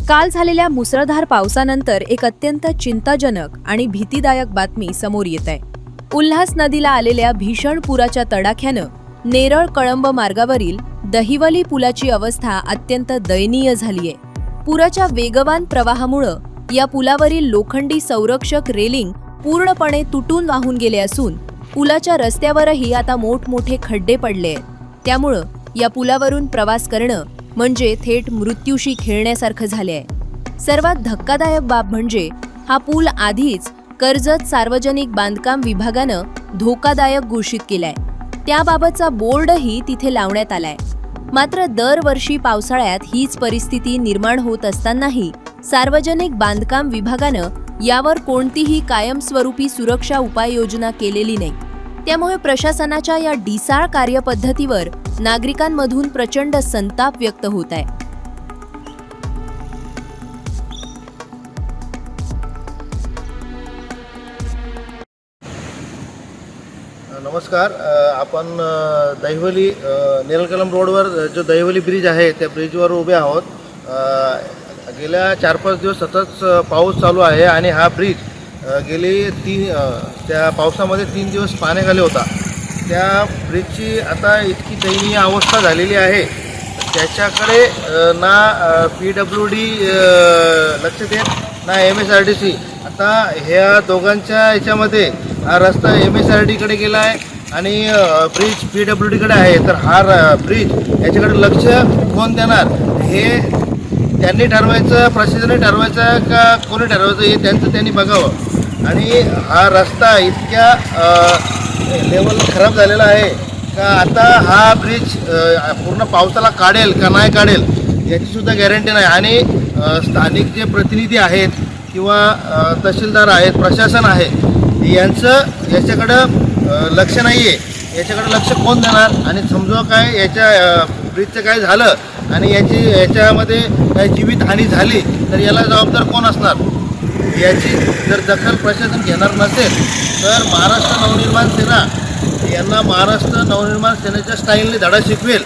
काल झालेल्या मुसळधार पावसानंतर एक अत्यंत चिंताजनक आणि भीतीदायक बातमी समोर येत आहे। उल्हास नदीला आलेल्या भीषण पुराच्या तडाख्यानं नेरळ कळंब मार्गावरील दहिवली पुलाची अवस्था अत्यंत दयनीय झालीय। पुराच्या वेगवान प्रवाहामुळे या पुलावरील लोखंडी संरक्षक रेलिंग पूर्णपणे तुटून वाहून गेले असून पुलाच्या रस्त्यावरही आता मोठमोठे खड्डे पडले आहेत। त्यामुळे या पुलावरून प्रवास करणं म्हणजे थेट मृत्यूशी खेळण्यासारखं झाले आहे। सर्वात धक्कादायक बाब म्हणजे हा पूल आधीच कर्जत सार्वजनिक बांधकाम विभागानं धोकादायक घोषित केलाय। त्याबाबतचा बोर्डही तिथे लावण्यात आलाय। मात्र दरवर्षी पावसाळ्यात हीच परिस्थिती निर्माण होत असतानाही सार्वजनिक बांधकाम विभागानं यावर कोणतीही कायमस्वरूपी सुरक्षा उपाययोजना केलेली नाही। त्यामुळे प्रशासनाच्या या ढिसाळ कार्यपद्धतीवर नागरिकांमधून प्रचंड संताप व्यक्त होत आहे। नमस्कार। आपण दहिवली नेरळ कळंब रोडवर जो दहिवली ब्रिज आहे त्या ब्रिजवर उभे आहोत। गेल्या 4-5 दिवस सतत पाऊस चालू आहे आणि हा ब्रिज गेली त्या पावसामध्ये 3 दिवस पाण्याखाली होता। त्या ब्रिजची आता इतकी दयनीय अवस्था झालेली आहे, त्याच्याकडे ना PWD लक्ष देत ना MSRDC। आता ह्या दोघांच्या ह्याच्यामध्ये हा रस्ता MSRDकडे गेला आहे आणि ब्रिज PWDकडे आहे। तर हा ब्रिज याच्याकडे लक्ष कोण देणार हे त्यांनी ठरवायचं, प्रशासनाने ठरवायचं का कोणी ठरवायचं हे त्यांनी बघावं। आणि हा रस्ता इतक्या लेवल खराब झालेला आहे का आता हा ब्रिज पूर्ण पावसाला काढेल का नाही काढेल याचीसुद्धा गॅरंटी नाही। आणि स्थानिक जे प्रतिनिधी आहेत किंवा तहसीलदार आहेत, प्रशासन आहे, यांचं याच्याकडं लक्ष नाही आहे। याच्याकडे लक्ष कोण देणार? आणि समजा काय याच्या ब्रिजचं काय झालं आणि याच्यामध्ये काही जीवितहानी झाली तर याला जबाबदार कोण असणार? याची जर दखल प्रशासन घेणार नसेल तर महाराष्ट्र नवनिर्माण सेना यांना महाराष्ट्र नवनिर्माण सेनेच्या स्टाईलने धडा शिकवेल